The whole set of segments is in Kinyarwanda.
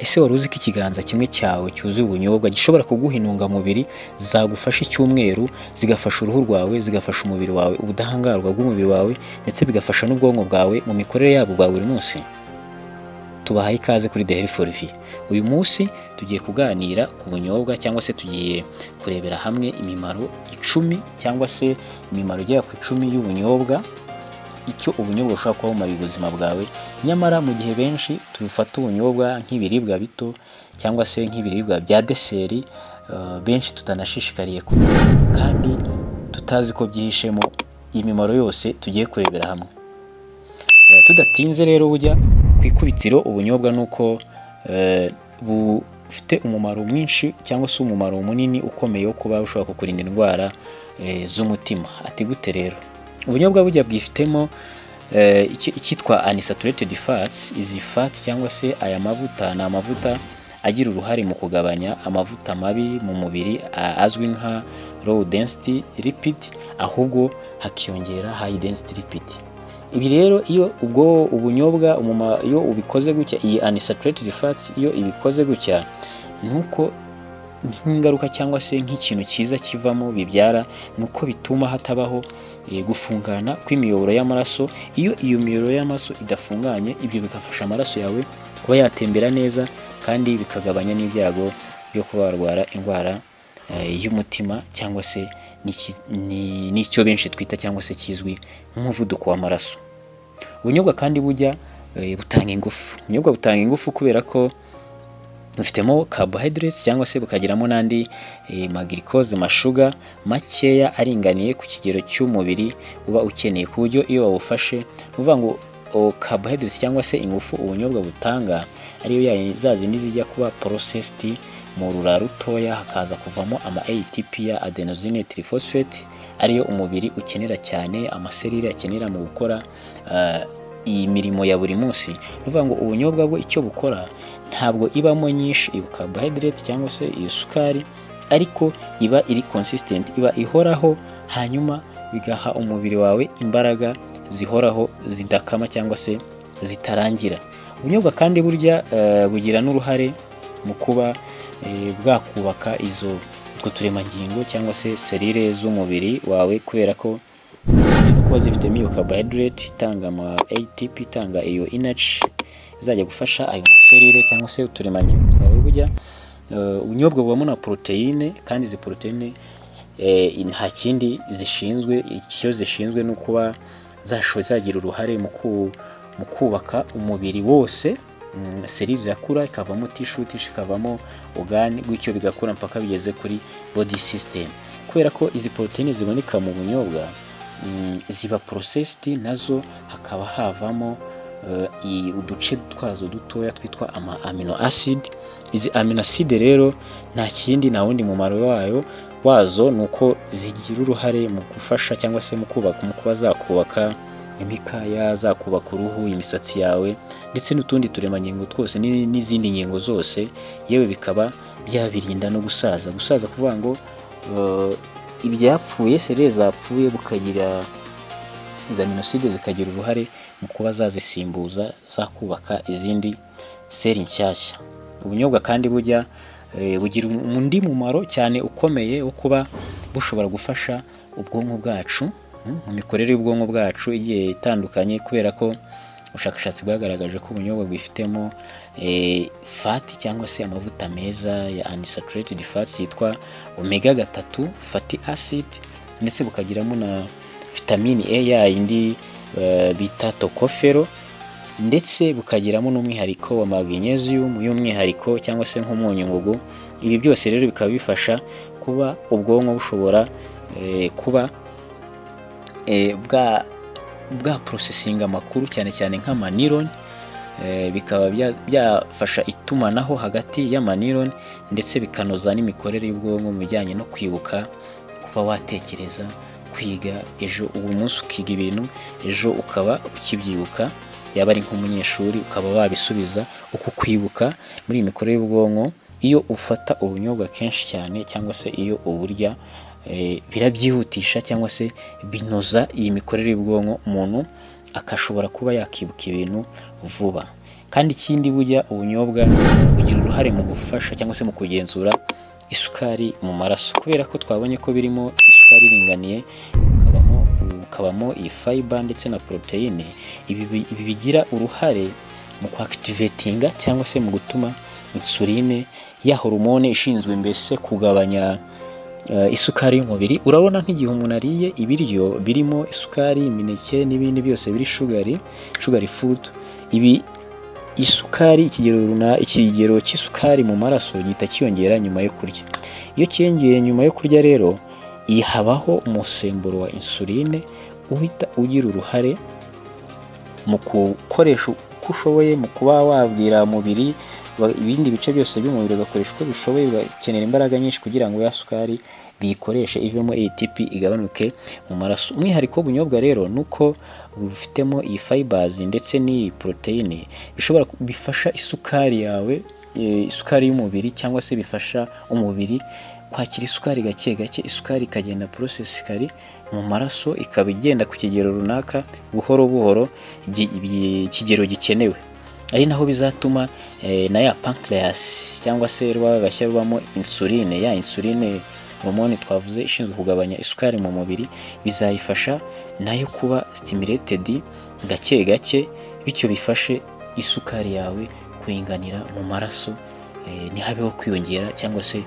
Ese wari uzi ko ikiganza kimwe cyawe cyuzuye ubunyobwa gishobora kuguha intungamubiri zagufasha icyumweru, zigafasha uruhu rwawe, zigafasha umubiri wawe, ubudahangarwa bw'umubiri wawe, ndetse bigafasha n'ubwonko bwawe mu mikorere yabo bwa buri munsi? Tubahaye ikaze kuri The Healthful Vie. Uyu munsi tugiye kuganira ku bunyobwa, cyangwa se tugiye kurebera hamwe imimaro 10 cyangwa se imimaro igera ku 10 y'ubunyobwa, icyo ubunyobwa bushobora kuba bumara ubuzima bwawe. Nyamara mu gihe benshi tubifata ubunyobwa nk'ibiribwa bito cyangwa se nk'ibiribwa bya deseri, benshi tutanashishikariye kubirya kandi tutazi ko byihishemo imimaro yose tugiye kurebera hamwe. Tudatinze rero bujya ku ikubitiro, ubunyobwa nuko bufite umumaro mwinshi cyangwa se umumaro munini ukomeye wo kuba bushobora kukurinda indwara z'umutima. Ati gute rero? Ubunyobwa bujya bwifitemo icyitwa unsaturated fats. Izi fats cyangwa se aya mavuta ni amavuta agira uruhare mu kugabanya amavuta mabi mu mubiri azwi nka low density lipid, ahubwo hakiyongera high density lipid. Ibi rero iyo ubwo ubunyobwa iyo ubikoze gutya, iyi unsaturated fats iyo ibikoze gutya, nuko nk'ingaruka cyangwa se nk'ikintu cyiza kivamo bibyara, nuko bituma hatabaho gufungana kw'imiyoboro y'amaraso. Iyo iyo miyoboro y'amaraso idafunganye, ibyo bigafasha amaraso yawe kuba yatembera neza, kandi bikagabanya n'ibyago byo kuba warwara indwara y'umutima, cyangwa se n'icyo benshi twita cyangwa se kizwi nk'umuvuduko w'amaraso. Ubunyobwa kandi bujya butanga ingufu. Ubunyobwa butanga ingufu kubera ko bufitemo carbohydrates, cyangwa se bukagiramo n'andi maglycose, mashuga makeya aringaniye ku kigero cy'umubiri uba ukeneye, ku buryo iyo wawufashe uvuga ngo carbohydrates cyangwa se ingufu ubunyobwa butanga ariyo za zindi zijya kuba processed mu rura rutoya, hakaza kuvamo ama ATP ya adenosine triphosphate, ariyo umubiri ukenera cyane, amaserire akenera mu gukora iyi mirimo ya buri munsi. Uvuga ngo ubunyobwa bwo icyo bukora, ntabwo ibamo nyinshi iyo carbohydrate cyangwa se iyo sukari, ariko iba iri consistent, iba ihoraho, hanyuma bigaha umubiri wawe imbaraga zihoraho zidakama cyangwa se zitarangira. Ubunyobwa kandi burya bugira n'uruhare mu kuba bwakubaka utwo turemangingo cyangwa se serire z'umubiri wawe, kubera ko kuba zifitemo iyo carbohydrate itanga ama ATP, itanga iyo energy izajya gufasha ayo maserire cyangwa se uturemangingo twawe. Burya ubunyobwa bubamo na proteine, kandi izi proteine nta kindi zishinzwe, icyo zishinzwe no kuba zagira uruhare mu kubaka umubiri wose. Serire irakura ikavamo tissue ikavamo organe, gutyo bigakura mpaka bigeze kuri body system. Kubera ko izi proteine ziboneka mu bunyobwa ziba processed, nazo hakaba havamo uduce twazo dutoya twitwa ama amino acid. Izi amino acid rero nta kindi, nta wundi mumaro wazo nuko zigira uruhare mu gufasha cyangwa se mu kuba zakubaka imikaya, zakubaka uruhu, imisatsi yawe, ndetse n'utundi turemangingo twose n'izindi ngingo zose, yewe bikaba byabirinda no gusaza. Kuvuga ngo ibyapfuye, serire zapfuye, bukagira izi amino acid zikagira uruhare mu kuba zazisimbuza, zakubaka izindi seri nshyashya. Ubunyobwa kandi bujya bugira undi mumaro cyane ukomeye wo kuba bushobora gufasha ubwonko bwacu mu mikorere y'ubwonko bwacu igiye itandukanye, kubera ko ubushakashatsi bwagaragaje ko ubunyobwa bwifitemo fati cyangwa se amavuta meza ya unsaturated fats yitwa omega 3 fatty acid, ndetse bukagiramo na vitamine A ya yindi bita tocopherol, ndetse bukagiramo n'umwihariko wa magnesium y'umwihariko cyangwa se nk'umunyu ngugu. Ibi byose rero bikaba bifasha kuba ubwonko bushobora kuba bwa processing amakuru cyane cyane nk'amaneuron, bikaba byafasha itumanaho hagati y'amaneuron, ndetse bikanoza n'imikorere y'ubwonko mu bijyanye no kwibuka, kuba watekereza, kwiga. Ejo ubu munsi ukiga ibintu, ejo ukaba ukibyibuka, yaba ari nk'umunyeshuri ukaba wabisubiza uko kwibuka muri iyi mikorere y'ubwonko. Iyo ufata ubunyobwa kenshi cyane cyangwa se iyo uburya, birabyihutisha cyangwa se binoza iyi mikorere y'ubwonko, umuntu akashobora kuba yakibuka ibintu vuba. kandi ikindi burya ubunyobwa bugira uruhare mu gufasha cyangwa se mu kugenzura isukari mu maraso, kubera ko twabonye ko birimo isukari iringaniye, bukabamo iyi fiber ndetse na proteine. Ibi bigira uruhare mu kuactivatinga cyangwa se mu gutuma insuline, ya hormone ishinzwe mbese kugabanya isukari y'umubiri. Urabona nk'igihe umuntu ariye ibiryo birimo isukari, imineke n'ibindi byose biri sugary food, ibi isukari, ikigero cy'isukari mu maraso gihita kiyongera nyuma yo kurya. Iyo kiyongeye nyuma yo kurya rero, habaho umusemburo wa insuline uhita ugira uruhare mu gukoresha uko ushoboye, mu kuba wabwira umubiri, ibindi bice byose by'umubiri ugakoresha uko bishoboye, ugakenera imbaraga nyinshi kugira ngo ya sukari biyikoreshe ivemo ATP igabanuke mu maraso. Umwihariko w'ubunyobwa rero nuko bufitemo iyi fibers ndetse n'iyi proteine bifasha isukari yawe, isukari y'umubiri, cyangwa se bifasha umubiri kwakira isukari gake gake, isukari ikagenda processically mu maraso, ikaba igenda ku kigero runaka buhoro buhoro, ikigero gikenewe. Ari naho bizatuma na ya pancreas cyangwa se rwagashya rubamo insuline, ya insuline hormone twavuze ishinzwe kugabanya isukari mu mubiri, bizayifasha nayo kuba stimulated gake gake, bityo bifashe isukari yawe kuringanira mu maraso, ntihabeho kwiyongera cyangwa se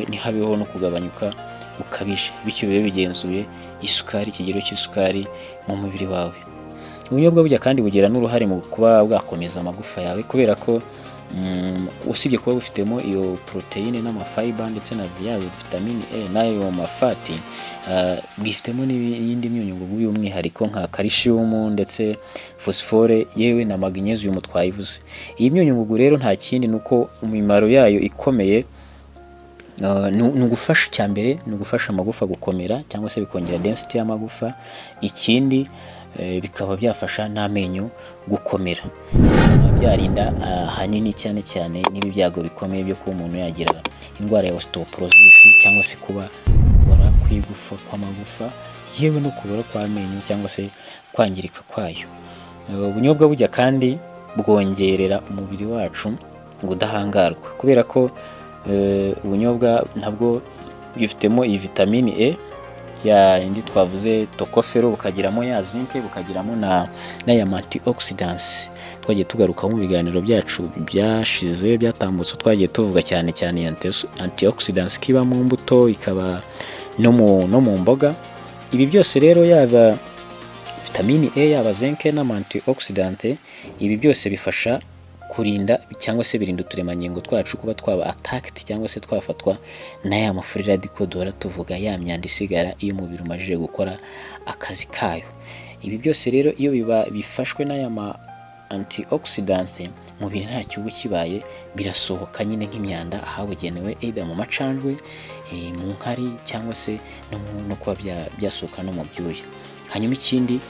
ntihabeho no kugabanyuka ukabije, bityo bibe bigenzuye isukari, ikigero cy'isukari mu mubiri wawe. Ubunyobwa burya kandi bugira n'uruhare mu kuba bwakomeza amagufa yawe, kubera ko usibye kuba bufitemo iyo proteine n'amafiber ndetse na vitamine A n'ayo mafati, bwifitemo n'iyindi myunyungugu y'umwihariko nka calcium ndetse phosphore, yewe na magnesium twayivuze. Iyi myunyungugu rero nta kindi nuko imimaro yayo ikomeye ni ugufasha, cyambere ni ugufasha amagufa gukomera cyangwa se bikongera density y'amagufa. Ikindi bikaba byafasha n'amenyo gukomera, byarinda ahanini cyane cyane n'ibi byago bikomeye byo kuba umuntu yagira indwara ya osteoporosis cyangwa se kuba kubora kw'igufa kw'amagufa, yewe no kubora kw'amenyo cyangwa se kwangirika kwayo. Ubunyobwa burya kandi bwongerera umubiri wacu ubudahangarwa, kubera ko ubunyobwa ntabwo bwifitemo iyi vitamine E ya indi twavuze tocopherol, bukagiramo ya zinc, bukagiramo na ya antioxidants twagiye tugaruka mu biganiro byacu byashize byatambutse, twagiye tuvuga cyane cyane antioxidants kiba mu mbuto, ikaba no mu mboga. Ibi byose rero, yaba vitamine E, yaba zinc na antioxidant, ibi byose bifasha kurinda cyangwa se birinda uturemangingo twacu kuba twaba attacked cyangwa se twafatwa na ya free radical duhora tuvuga, ya myanda isigara iyo umubiri umajije gukora akazi kayo. Ibi byose rero iyo bifashwe na ya antioxidants, umubiri nta cyubu kibaye, birasohoka nyine nk'imyanda ahabugenewe, either mu macanjwe, mu nkari, cyangwa se no kuba byasohoka no mu byuya. Hanyuma ikindi,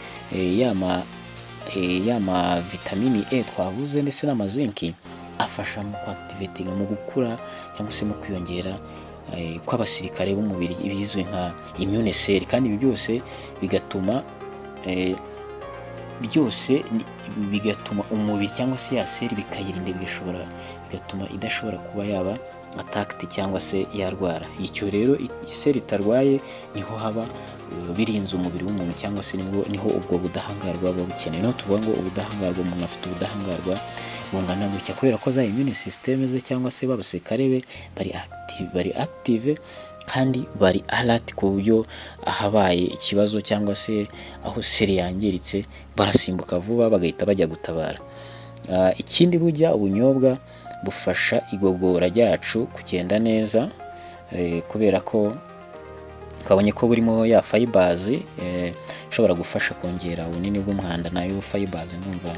yama vitamine E twavuze ndetse n'amazinki afasha mu kuactivating, mu gukura cyangwa se mu kwiyongera kw'abasirikare b'umubiri, ibizwi nka immune cell, kandi ibi byose bigatuma umubiri cyangwa se ya seli bikayirinda, bigatuma idashobora kuba yaba attacked cyangwa se yarwara. Icyo rero iseli itarwaye niho haba birinze umubiri w'umuntu, cyangwa se niho ubwo budahangarwa buba bukeneye. Naho tuvuga ngo ubudahangarwa, umuntu afite ubudahangarwa bungana gutya kubera ko za immune system ze cyangwa se babasirikare be bari active kandi bari alert, ku buryo ahabaye ikibazo cyangwa se aho seli yangiritse barasimbuka vuba bagahita bajya gutabara. Ikindi burya ubunyobwa bufasha igogora ryacu kugenda neza, kubera ko twabonye ko burimo ya fibers ishobora gufasha kongera ubunini bw'umwanda. Nayo fibers ndumva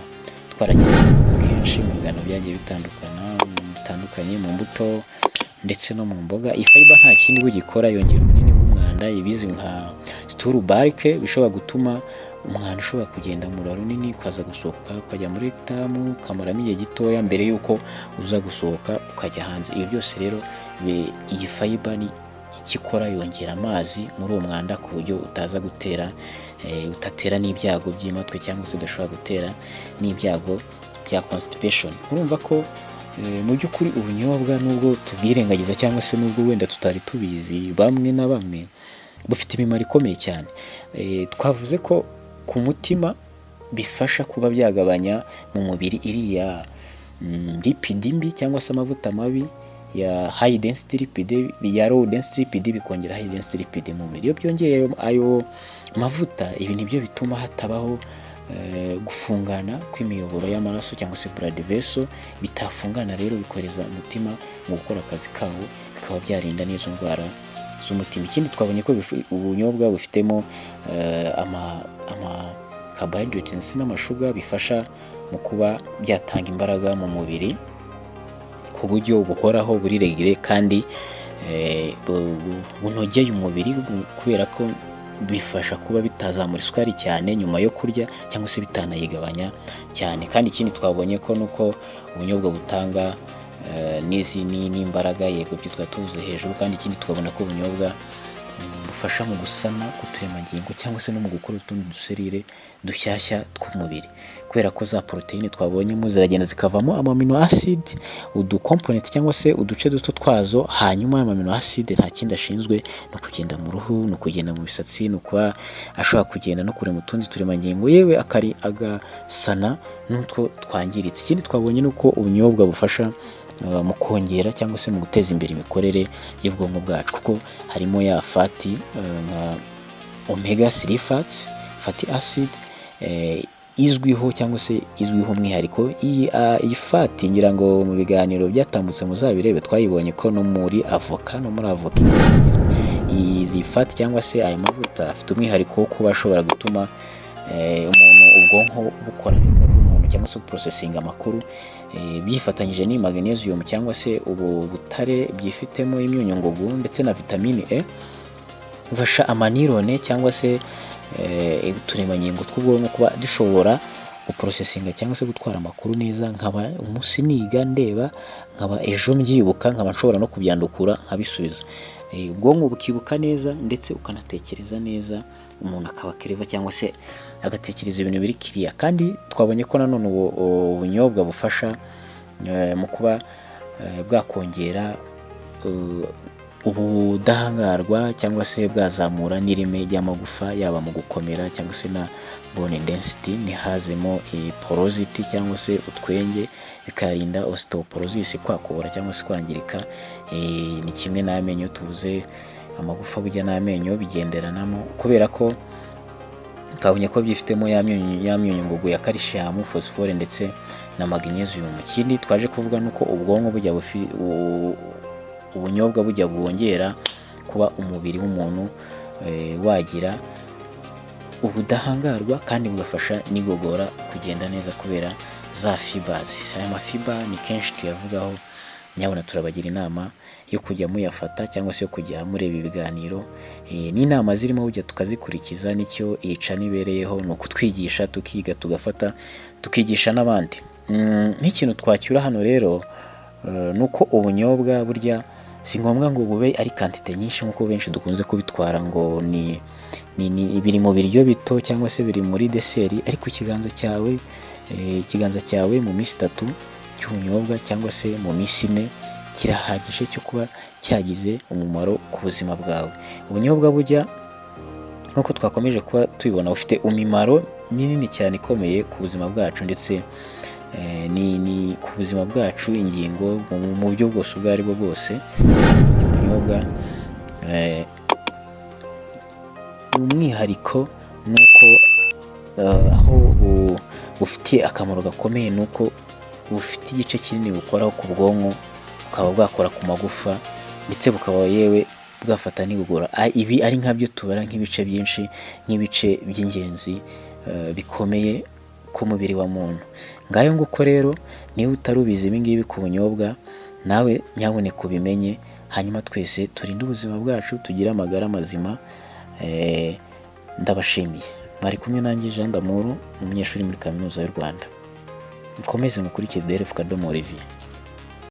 twaragiye kenshi mu biganiro byagiye bitandukanye mu mbuto ndetse no mu mboga. Iyi fiber nta kindi bugikora, yongera ubunini bw'umwanda, ibizwi nka stool bulk, bishobora gutuma umwanda ushobora kugenda mu rura runini ukaza gusohoka ukajya muri rectum, ukamaramo igihe gitoya mbere y'uko uza gusohoka ukajya hanze. Ibi byose rero iyi fiber ni ikikora, yongera amazi muri uwo mwanda ku buryo utatera n'ibyago by'impatwe, cyangwa se udashobora gutera n'ibyago cya constipation. Urumva ko mu by'ukuri ubunyobwa nubwo tubwirengagiza cyangwa se nubwo wenda tutari tubizi, bamwe na bamwe bufite imimaro ikomeye cyane. Twavuze ko ku mutima bifasha kuba byagabanya mu mubiri iriya lipid mbi cyangwa se amavuta mabi ya high density lipid, ya low density lipid bikongera high density lipid mu mubiri. Iyo byongeye ayo mavuta, ibi nibyo bituma hatabaho gufungana kw'imiyoboro y'amaraso cyangwa se blood vessel. Bitafungana rero bikoreza umutima mu gukora akazi kawo, bikaba byarinda n'izo ndwara z'umutima. Ikindi twabonye ko ubunyobwa bufitemo ama carbohydrates ndetse n'amashuga bifasha mu kuba byatanga imbaraga mu mubiri ku buryo buhoraho, buri regire kandi bunogeye umubiri, kubera ko bifasha kuba bitazamura isukari cyane nyuma yo kurya cyangwa se bitanayigabanya cyane. Kandi ikindi twabonye ko nuko ubunyobwa butanga n'imbaraga, yego byo twatuvuze hejuru. Kandi ikindi twabona ko ubunyobwa bufasha mu gusana k'uturemangingo cyangwa se no mu gukora utundi duserire dushyashya tw'umubiri, kubera ko za poroteyine twabonyemo ziragenda zikavamo amino acid, uducomponent cyangwa se uduce duto twazo. Hanyuma amino acid nta kindi ashinzwe no kugenda mu ruhu, no kugenda mu bisatsi, no kuba ashobora kugenda no kurema utundi turemangingo, yewe agasana n'utwo twangiritse. Ikindi twabonye nuko ubunyobwa bufasha mu kongera cyangwa se mu guteza imbere imikorere y'ubwonko bwacu, kuko harimo ya fati nka omega 3 fatty acid izwiho cyangwa se izwiho umwihariko. Iyi fati ngira ngo mu biganiro byatambutse muzabirebe, twayibonye ko no muri avoka iyi fati cyangwa se aya mavuta afite umwihariko wo kuba ashobora gutuma umuntu ubwonko bukora neza bw'umuntu cyangwa se processing amakuru, byifatanyije ni magnesium cyangwa se ubu butare byifitemo imyunyungugu ndetse na vitamine E, bifasha amanirone cyangwa se uturemangingo tw'ubwonko kuba dushobora guprocessinga cyangwa se gutwara amakuru neza. Nkaba umunsi niga ndeba, nkaba ejo mbyibuka, nkaba nshobora no kubyandukura nkabisubiza. Ubwonko bukibuka neza ndetse ukanatekereza neza, umuntu akaba clever cyangwa se agatekereza ibintu biri clear. Kandi twabonye ko nanone ubunyobwa bufasha mu kuba bwakongera ubudahangarwa cyangwa se bwazamura n'ireme ry'amagufa, yaba mu gukomera cyangwa se na bone density, ntihazemo porosity cyangwa se utwenge, bikarinda osteoporosis, kwakubura cyangwa se kwangirika. Ni kimwe n'amenyo, tuvuze amagufa burya n'amenyo bigenderanamo, kubera ko twabonye ko byifitemo ya myunyungugu ya calcium, phosphore ndetse na magnesium. Ikindi twaje kuvuga nuko ubwonko bujya ubunyobwa bujya bwongera kuba umubiri w'umuntu wagira ubudahangarwa, kandi bugafasha n'igogora kugenda neza kubera za fibers. Aya mafiba ni kenshi tuyavugaho, nyabona turabagira inama yo kujya muyafata cyangwa se yo kujya mureba ibiganiro n'inama zirimo ujya tukazikurikiza. Nicyo ica nibereyeho ni ukutwigisha, tukiga, tugafata, tukigisha n'abandi. Nk'ikintu twacyura hano rero nuko ubunyobwa burya si ngombwa ngo bube ari quantité nyinshi nk'uko benshi dukunze kubitwara, ngo ni biri mu biryo bito cyangwa se biri muri dessert, ariko ikiganza cyawe mu minsi 3 cy'ubunyobwa cyangwa se mu minsi 4 kirahagije cyo kuba cyagize umumaro ku buzima bwawe. Ubunyobwa bujya nk'uko twakomeje kuba tubibona bufite umimaro minini cyane ikomeye ku buzima bwacu, ndetse ni ku buzima bwacu, ingingo mu buryo bwose ubwo ari bwo bwose. Ubunyobwa umwihariko nuko aho bufitiye akamaro gakomeye nuko bufite igice kinini bukoraho ku bwonko, bukaba bwakora ku magufa ndetse bukaba yewe bwafata n'igogora. Ibi ari nkabyo tubara nk'ibice byinshi, nk'ibice by'ingenzi bikomeye ku mubiri wa muntu. Ngayo nguko rero, niba utarubizi ibi ngibi ku bunyobwa, nawe nyaboneka ubimenye, hanyuma twese turinde ubuzima bwacu, tugire amagara mazima. Ndabashimiye, mwari kumwe nanjye Jean d'Amour, umunyeshuri muri Kaminuza y'u Rwanda. Mukomeze mukurikire DLF Kadomo Olivier.